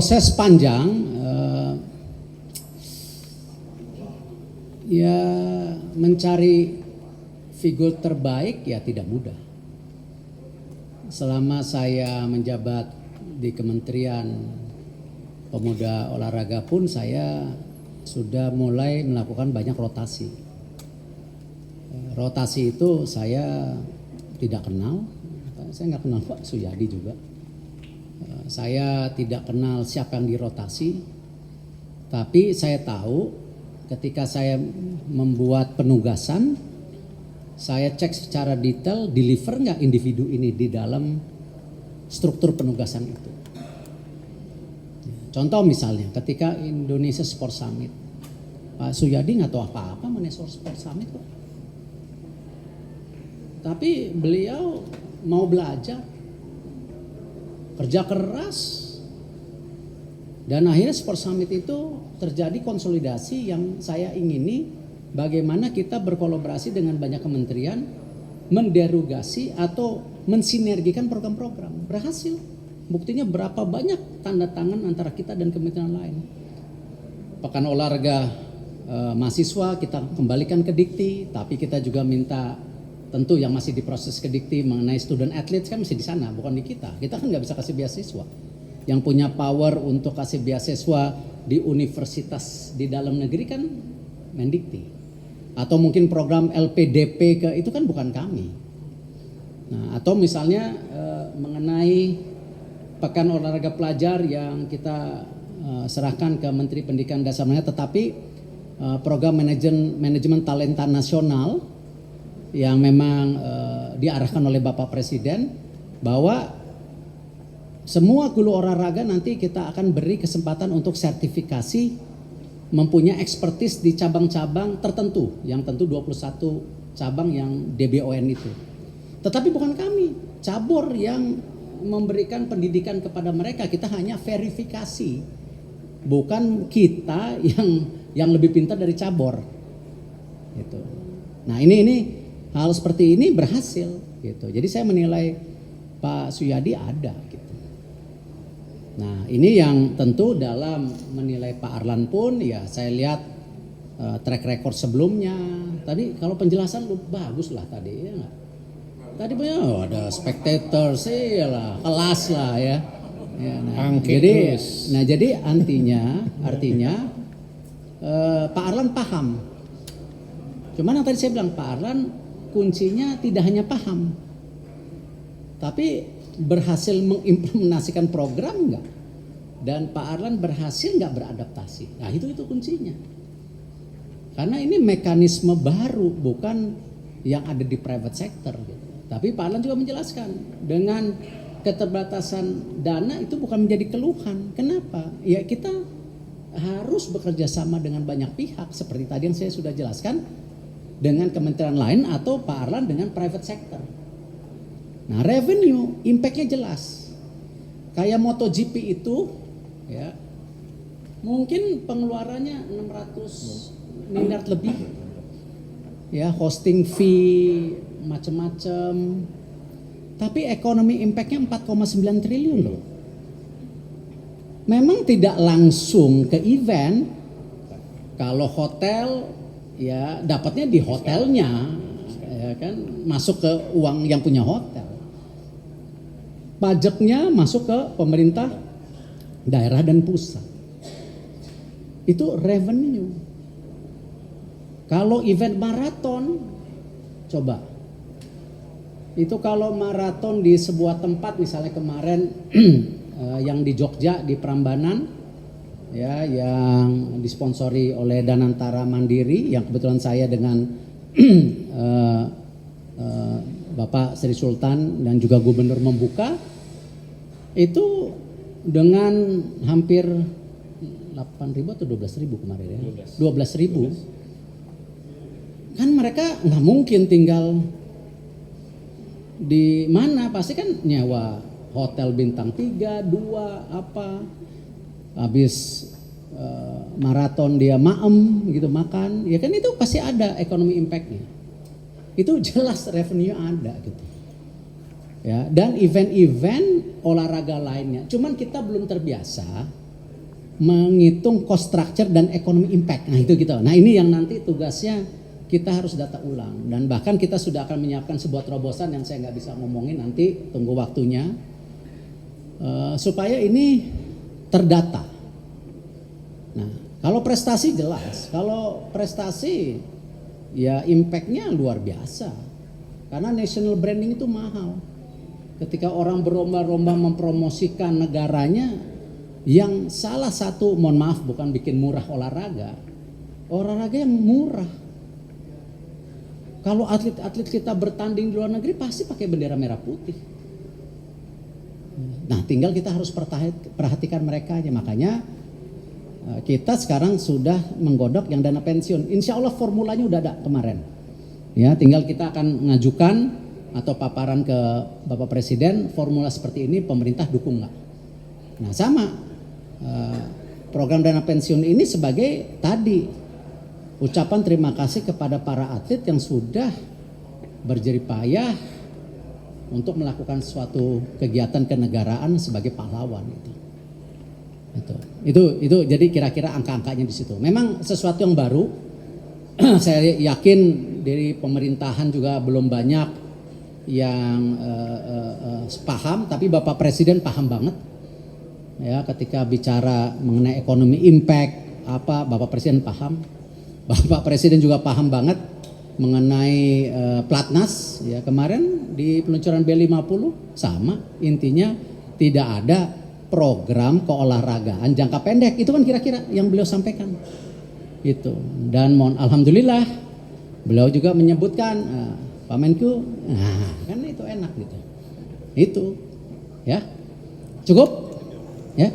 Proses panjang, ya mencari figur terbaik ya tidak mudah. Selama saya menjabat di Kementerian Pemuda Olahraga pun saya sudah mulai melakukan banyak rotasi. Rotasi itu saya tidak kenal, saya nggak kenal Pak Suyadi juga. Saya tidak kenal siapa yang dirotasi, tapi saya tahu ketika saya membuat penugasan, saya cek secara detail deliver nggak individu ini di dalam struktur penugasan itu. Contoh misalnya ketika Indonesia Sport Summit, Pak Suyadi nggak tahu apa-apa mengenai Sport Summit kok. Tapi beliau mau belajar, kerja keras, dan akhirnya Sport Summit itu terjadi konsolidasi yang saya ingini, bagaimana kita berkolaborasi dengan banyak kementerian, menderogasi atau mensinergikan program-program. Berhasil. Buktinya berapa banyak tanda tangan antara kita dan kementerian lain. Pekan olahraga mahasiswa kita kembalikan ke Dikti, tapi kita juga minta tentu yang masih diproses ke Dikti mengenai student athletes kan masih di sana, bukan di kita. Kita kan nggak bisa kasih beasiswa. Yang punya power untuk kasih beasiswa di universitas di dalam negeri kan Mendikti. Atau mungkin program LPDP itu kan bukan kami. Nah, atau misalnya mengenai pekan olahraga pelajar yang kita serahkan ke Menteri Pendidikan Dasar Menengah, tetapi program manajemen talenta nasional yang memang diarahkan oleh Bapak Presiden, bahwa semua guru olahraga nanti kita akan beri kesempatan untuk sertifikasi mempunyai ekspertis di cabang-cabang tertentu, yang tentu 21 cabang yang DBON itu. Tetapi bukan kami, cabur yang memberikan pendidikan kepada mereka, kita hanya verifikasi. Bukan kita yang lebih pintar dari cabur. Gitu. Nah, ini hal seperti ini berhasil gitu. Jadi saya menilai Pak Suyadi ada gitu. Nah, ini yang tentu dalam menilai Pak Arlan pun ya saya lihat track record sebelumnya. Tadi kalau penjelasan lu bagus lah tadi ya enggak? Tadi punya ada spectator sih lah, kelas lah ya. Jadi artinya Pak Arlan paham. Cuman yang tadi saya bilang Pak Arlan kuncinya tidak hanya paham, tapi berhasil mengimplementasikan program enggak? Dan Pak Arlan berhasil enggak beradaptasi? Nah itu kuncinya. Karena ini mekanisme baru, bukan yang ada di private sector gitu. Tapi Pak Arlan juga menjelaskan dengan keterbatasan dana itu bukan menjadi keluhan. Kenapa? Ya kita harus bekerja sama dengan banyak pihak seperti tadi yang saya sudah jelaskan, dengan kementerian lain atau Pak Arlan dengan private sector. Nah, revenue impact-nya jelas. Kayak MotoGP itu ya mungkin pengeluarannya 600 miliar lebih. Ya, hosting fee macam-macam. Tapi ekonomi impact-nya 4,9 triliun loh. Memang tidak langsung ke event. Kalau hotel ya dapatnya di hotelnya, ya kan, masuk ke uang yang punya hotel. Pajaknya masuk ke pemerintah daerah dan pusat. Itu revenue. Kalau event maraton, coba. Itu kalau maraton di sebuah tempat, misalnya kemarin yang di Jogja di Prambanan, ya, yang disponsori oleh Danantara Mandiri, yang kebetulan saya dengan Bapak Sri Sultan dan juga Gubernur membuka, itu dengan hampir 8.000 atau 12.000 kemarin ya, 12.000. Kan mereka nggak mungkin tinggal di mana, pasti kan nyewa hotel bintang 3, 2 apa, habis maraton dia maem gitu makan, ya kan itu pasti ada ekonomi impactnya. Itu jelas revenue ada gitu. Ya, dan event-event olahraga lainnya. Cuman kita belum terbiasa menghitung cost structure dan economic impact. Nah itu gitu. Nah ini yang nanti tugasnya kita harus data ulang, dan bahkan kita sudah akan menyiapkan sebuah terobosan yang saya nggak bisa ngomongin, nanti tunggu waktunya, supaya ini terdata. Nah kalau prestasi jelas, kalau prestasi ya impactnya luar biasa, karena national branding itu mahal. Ketika orang berlomba-lomba mempromosikan negaranya, yang salah satu, mohon maaf bukan bikin murah olahraga yang murah. Kalau atlet-atlet kita bertanding di luar negeri pasti pakai bendera merah putih. Nah tinggal kita harus perhatikan mereka aja. Makanya kita sekarang sudah menggodok yang dana pensiun. Insya Allah formulanya udah ada kemarin. Ya tinggal kita akan mengajukan atau paparan ke Bapak Presiden, formula seperti ini pemerintah dukung nggak? Nah sama, program dana pensiun ini sebagai tadi ucapan terima kasih kepada para atlet yang sudah berjerih payah untuk melakukan suatu kegiatan kenegaraan sebagai pahlawan itu. Itu jadi kira-kira angka-angkanya di situ. Memang sesuatu yang baru. Saya yakin dari pemerintahan juga belum banyak yang paham, tapi Bapak Presiden paham banget. Ya, ketika bicara mengenai ekonomi impact Bapak Presiden paham. Bapak Presiden juga paham banget mengenai Platnas. Ya, kemarin di peluncuran B50 sama, intinya tidak ada program keolahragaan jangka pendek. Itu kan kira-kira yang beliau sampaikan. Itu. Dan alhamdulillah beliau juga menyebutkan Pak Menku, kan itu enak gitu. Itu. Ya. Cukup? Ya.